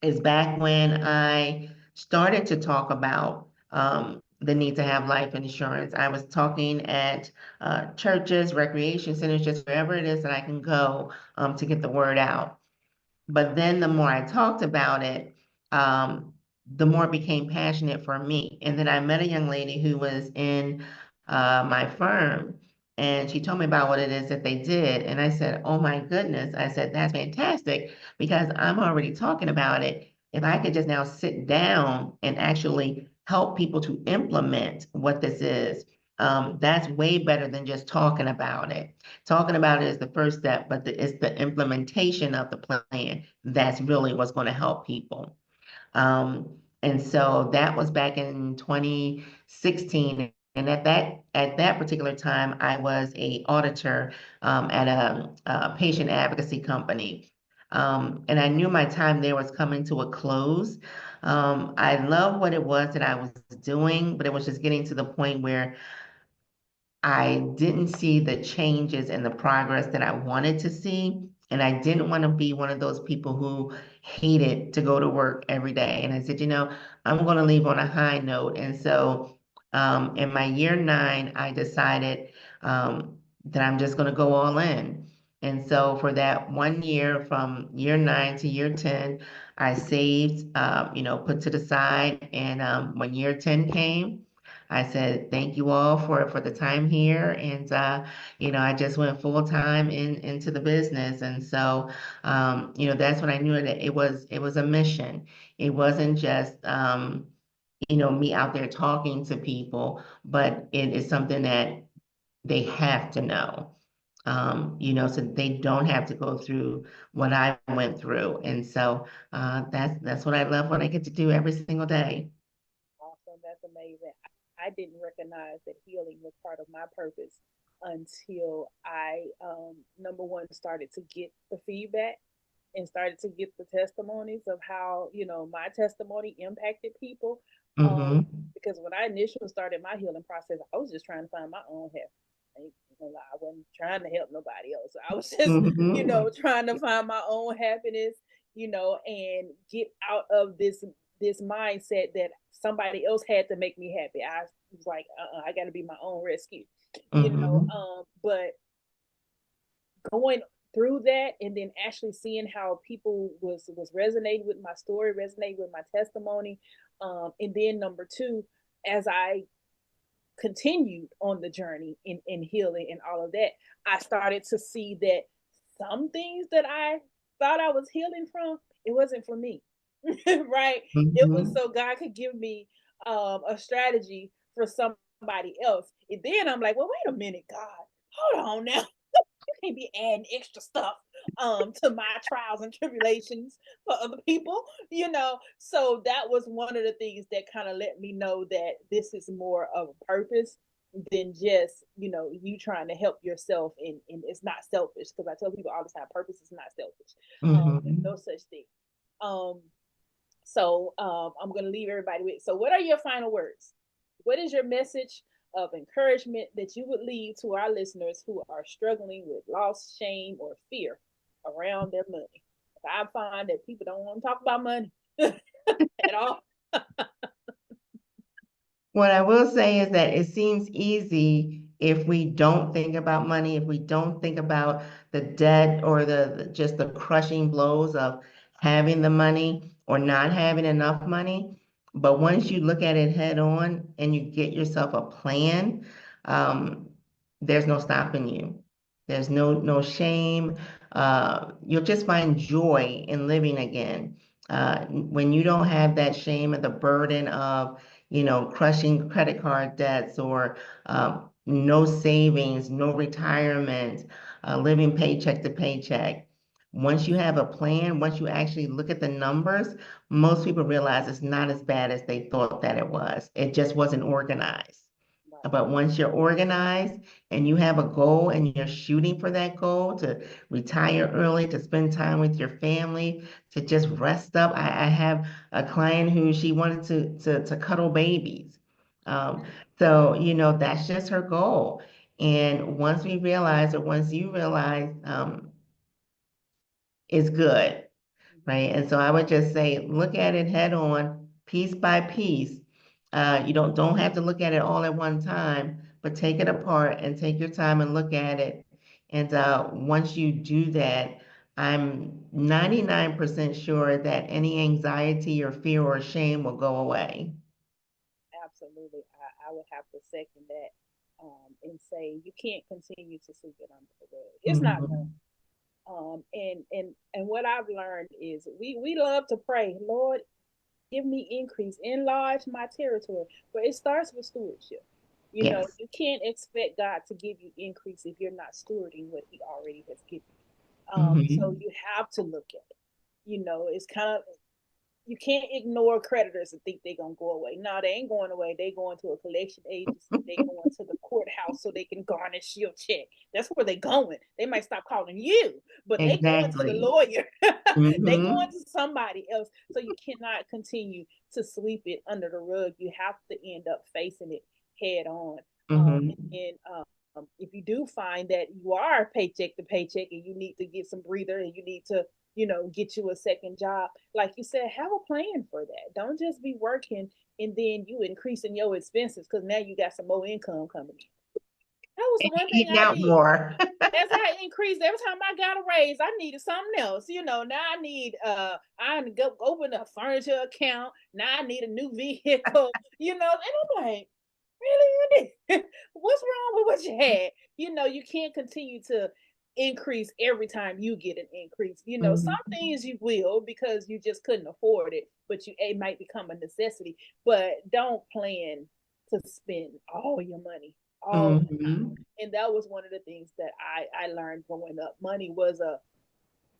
C: is back when I started to talk about the need to have life insurance. I was talking at churches, recreation centers, just wherever it is that I can go to get the word out. But then the more I talked about it, the more it became passionate for me. And then I met a young lady who was in my firm, and she told me about what it is that they did. And I said, oh my goodness. I said, that's fantastic because I'm already talking about it. If I could just now sit down and actually help people to implement what this is, that's way better than just talking about it. Talking about it is the first step, but it's the implementation of the plan that's really what's going to help people. And so that was back in 2016. And at that particular time, I was a auditor at a patient advocacy company. And I knew my time there was coming to a close. I love what it was that I was doing, but it was just getting to the point where I didn't see the changes and the progress that I wanted to see. And I didn't want to be one of those people who hated to go to work every day. And I said, I'm going to leave on a high note. And so in my year 9, I decided that I'm just going to go all in. And so for that 1 year, from year 9 to year 10, I saved, put to the side. And when year 10 came, I said, thank you all for the time here. And, I just went full time into the business. And so, that's when I knew that it was a mission. It wasn't just, me out there talking to people, but it is something that they have to know. So they don't have to go through what I went through. And so that's what I love, what I get to do every single day.
B: Awesome. That's amazing. I didn't recognize that healing was part of my purpose until I, number one, started to get the feedback and started to get the testimonies of how, my testimony impacted people. Um,
C: Mm-hmm.
B: because when I initially started my healing process, I was just trying to find my own happiness. I wasn't trying to help nobody else. I was just,
C: Mm-hmm.
B: trying to find my own happiness, and get out of this mindset that somebody else had to make me happy. I was like, I got to be my own rescue,
C: Mm-hmm.
B: But going through that and then actually seeing how people was resonating with my story, resonating with my testimony, and then number two, as I continued on the journey in healing and all of that, I started to see that some things that I thought I was healing from, it wasn't for me. Right? It was
C: Mm-hmm.
B: so God could give me a strategy for somebody else. And then I'm like, well, wait a minute, God, hold on now. You can't be adding extra stuff to my trials and tribulations for other people, So that was one of the things that kind of let me know that this is more of a purpose than just, you trying to help yourself, and it's not selfish, because I tell people all the time, purpose is not selfish. There's
C: Mm-hmm.
B: no such thing. Um I'm going to leave everybody with. So, what are your final words? What is your message of encouragement that you would leave to our listeners who are struggling with loss, shame, or fear around their money? I find that people don't want to talk about money at all.
C: What I will say is that it seems easy if we don't think about money, if we don't think about the debt or just the crushing blows of having the money or not having enough money. But once you look at it head on and you get yourself a plan, um, there's no stopping you. There's no shame. You'll just find joy in living again. When you don't have that shame and the burden of crushing credit card debts or no savings, no retirement, living paycheck to paycheck. Once you have a plan, once you actually look at the numbers, most people realize it's not as bad as they thought that it was. It just wasn't organized.
B: Right.
C: But once you're organized and you have a goal and you're shooting for that goal to retire early, to spend time with your family, to just rest up. I have a client who she wanted to cuddle babies. Um, so, that's just her goal. And once we realize, or once you realize, it's good.
B: Mm-hmm.
C: Right? And so I would just say, look at it head on, piece by piece. You don't have to look at it all at one time, but take it apart and take your time and look at it. And once you do that, I'm 99% sure that any anxiety or fear or shame will go away.
B: Absolutely. I would have to second that, and say you can't continue to sweep it under the rug. It's not going.
C: Mhm.
B: And what I've learned is we love to pray, Lord, give me increase, enlarge my territory. But it starts with stewardship.
C: Yes.
B: You can't expect God to give you increase if you're not stewarding what He already has given you. So
C: Hmm.
B: you have to look at it. It's kind of, you can't ignore creditors and think they're gonna go away. No, they ain't going away. They going to a collection agency. They going to the courthouse so they can garnish your check. That's where they going. They might stop calling you, but they going to the
C: Exactly.
B: lawyer. They going
C: Hmm.
B: to somebody else. So you cannot continue to sweep it under the rug. You have to end up facing it head on.
C: Hmm.
B: If you do find that you are paycheck to paycheck and you need to get some breather and you need to, get you a second job, like you said, have a plan for that. Don't just be working and then you increasing your expenses because now you got some more income coming in. That was the
C: And
B: one thing
C: eating
B: I
C: out
B: did.
C: more.
B: As I increased, every time I got a raise, I needed something else. Now I need I go open a furniture account. Now I need a new vehicle, and I'm like, really? What's wrong with what you had? You can't continue to increase every time you get an increase. Some
C: Mhm.
B: things you will because you just couldn't afford it, but it might become a necessity. But don't plan to spend all your money all the time.
C: Mhm.
B: And that was one of the things that I learned growing up. Money was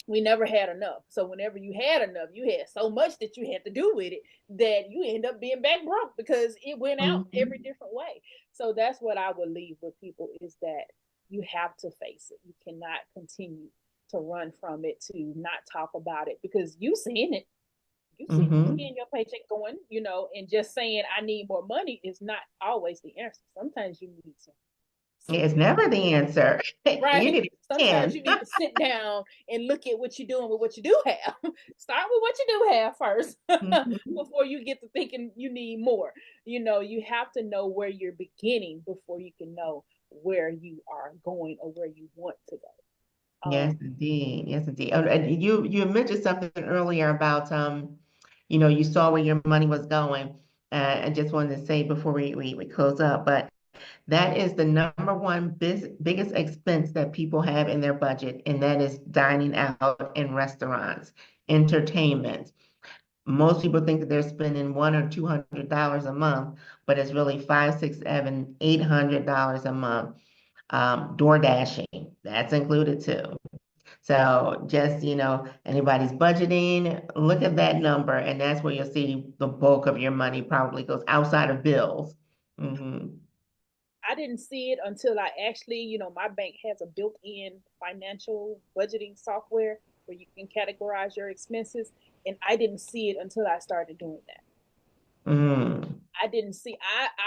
B: we never had enough. So whenever you had enough, you had so much that you had to do with it that you end up being back broke because it went out every
C: Mhm.
B: different way. So that's what I would leave with people is that you have to face it. You cannot continue to run from it, to not talk about it because you seen it. You
C: Mhm.
B: seeing your paycheck going, and just saying I need more money is not always the answer. Sometimes you need
C: It's never the answer. You
B: Right?
C: need a
B: Sometimes
C: plan.
B: you need to sit down and look at what you're doing with what you do have. Start with what you do have first
C: Mhm.
B: before you get to thinking you need more. You have to know where you're beginning before you can know where you are going or where you want to go.
C: Yes, indeed. Yes, indeed. And you mentioned something earlier about you saw where your money was going. I just wanted to say before we close up, but that is the number one biggest expense that people have in their budget, and that is dining out in restaurants, entertainment. Most people think that they're spending $100 or $200 a month, but it's really five, six, seven, $800 a month. Door dashing, that's included too. So just, anybody's budgeting, look at that number, and that's where you'll see the bulk of your money probably goes outside of bills. Hmm.
B: I didn't see it until I actually, my bank has a built in financial budgeting software where you can categorize your expenses. And I didn't see it until I started doing that.
C: Mm.
B: I didn't see.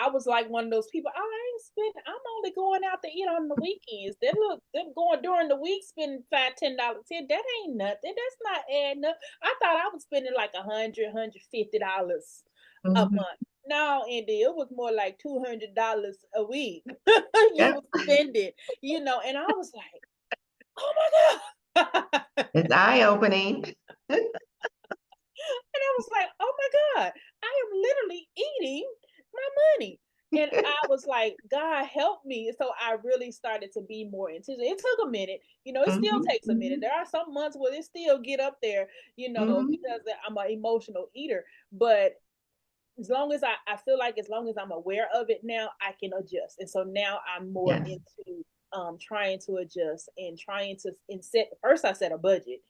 B: I was like one of those people. I ain't spending. I'm only going out to eat on the weekends. Then look, them going during the week, spending $5, $10. That ain't nothing. That's not adding up. I thought I was spending like $100, $150 a
C: Mhm.
B: month. No, Andy, it was more like $200 a week. You
C: Yep,
B: were spending, and I was like, oh my god.
C: it's eye-opening.
B: And I was like, oh my God, I am literally eating my money. And I was like, God help me. So I really started to be more intentional. It took a minute. It still
C: Mhm,
B: takes a minute.
C: mhm,
B: There are some months where it still get up there,
C: mhm,
B: because I'm an emotional eater. But I feel like as long as I'm aware of it now, I can adjust. And so now I'm more
C: yes.
B: into trying to adjust and trying to set first I set a budget,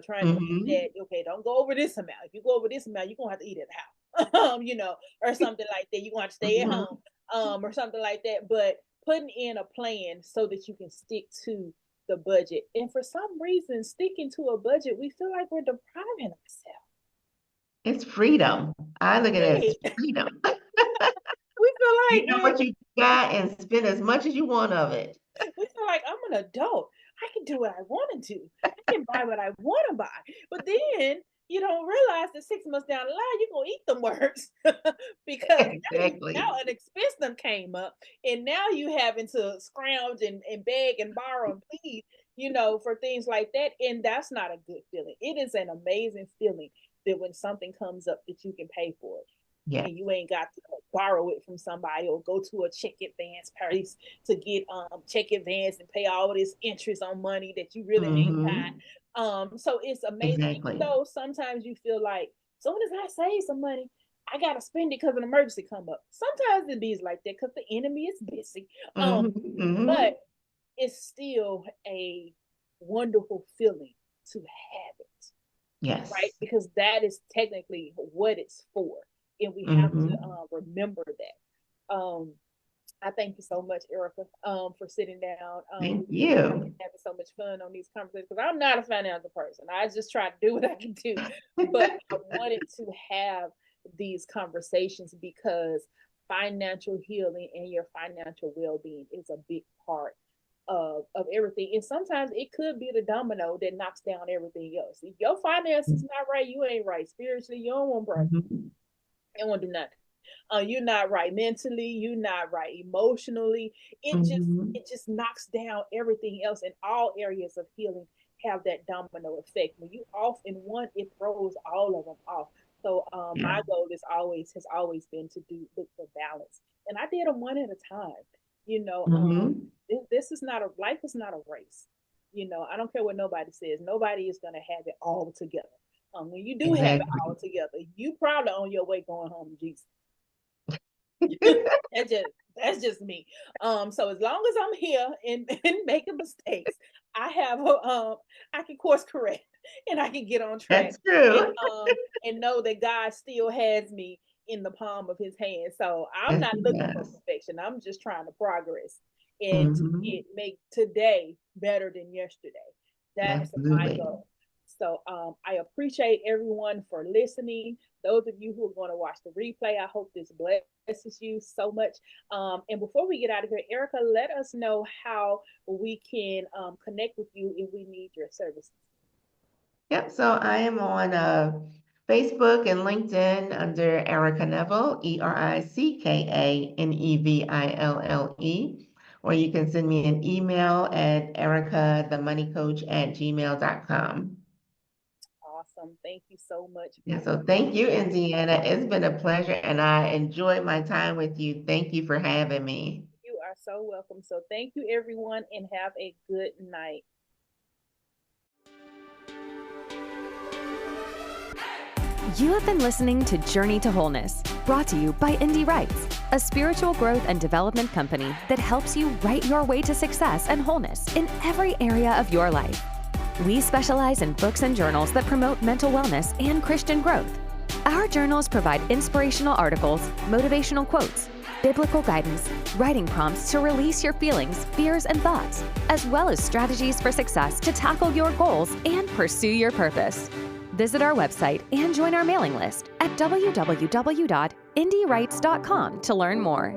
B: trying to
C: Mhm,
B: that okay, don't go over this amount. If you go over this amount, you're gonna have to eat at the house. Or something like that. You're gonna have to stay at
C: mhm.
B: home. Or something like that. But putting in a plan so that you can stick to the budget. And for some reason, sticking to a budget, we feel like we're depriving ourselves.
C: It's freedom. I look at it as
B: Right.
C: freedom.
B: We feel
C: You
B: like
C: know what you got and spend as much as you want of it.
B: we feel like I'm an adult. I can do what I want to do. I can buy what I want to buy. But then you don't realize that 6 months down the line, you're gonna eat them words because now
C: Exactly.
B: an expense them came up, and now you having to scrounge and beg and borrow and plead, for things like that. And that's not a good feeling. It is an amazing feeling that when something comes up that you can pay for it
C: Yes.
B: and you ain't got to borrow it from somebody or go to a check advance place to get check advance and pay all this interest on money that you really ain't
C: Hmm.
B: got. So it's amazing. Even
C: Exactly.
B: though sometimes you feel like as soon as I save some money, I gotta spend it because an emergency come up. Sometimes it be like that because the enemy is busy.
C: Hmm.
B: But
C: Hmm.
B: it's still a wonderful feeling to have it, right?
C: Yes.
B: Because that is technically what it's for. And we have to
C: Hmm.
B: remember that. I thank you so much, Ericka, for sitting down
C: Thank
B: with me tonight and
C: you.
B: having so much fun on these conversations. Because I'm not a financial person. I just try to do what I can do. But I wanted to have these conversations because financial healing and your financial well-being is a big part of everything. And sometimes it could be the domino that knocks down everything else. If your finances not right, you ain't right spiritually. You don't want breakfast.
C: Mhm.
B: You don't want to do nothing. You're not right mentally. You're not right emotionally.
C: Mhm.
B: It just knocks down everything else, and all areas of healing have that domino effect. When you off in one, it throws all of them off. So
C: Yeah.
B: my goal has always been to look for balance, and I did them one at a time. You know,
C: Hmm.
B: this is not a life is not a race. I don't care what nobody says. Nobody is gonna have it all together. When you do have it all
C: Exactly.
B: together, you probably on your way going home to Jesus. that's just that's just me. So as long as I'm here and making mistakes, I have I can course correct and I can get on track
C: That's
B: and
C: true.
B: know that God still has me in the palm of his hand. So I'm
C: Yes,
B: not
C: it
B: looking for
C: does.
B: perfection. I'm just trying to progress and to
C: Hmm.
B: make today better than yesterday. That is my
C: Absolutely.
B: goal. So I appreciate everyone for listening. Those of you who are going to watch the replay, I hope this blesses you so much. And before we get out of here, Ericka, let us know how we can connect with you if we need your services.
C: Yep, so I am on Facebook and LinkedIn under Ericka Neville, ERICKANEVILLE, or you can send me an email at erickathemoneycoach@gmail.com.
B: Awesome. Thank you so much.
C: Yeah, so thank you, Indiana. It's been a pleasure, and I enjoyed my time with you. Thank you for having me.
B: You are so welcome. So thank you, everyone, and have a good night.
A: You have been listening to Journey to Wholeness, brought to you by Indy Writes, a spiritual growth and development company that helps you write your way to success and wholeness in every area of your life. We specialize in books and journals that promote mental wellness and Christian growth. Our journals provide inspirational articles, motivational quotes, biblical guidance, writing prompts to release your feelings, fears, and thoughts, as well as strategies for success to tackle your goals and pursue your purpose. Visit our website and join our mailing list at www.indywrites.com to learn more.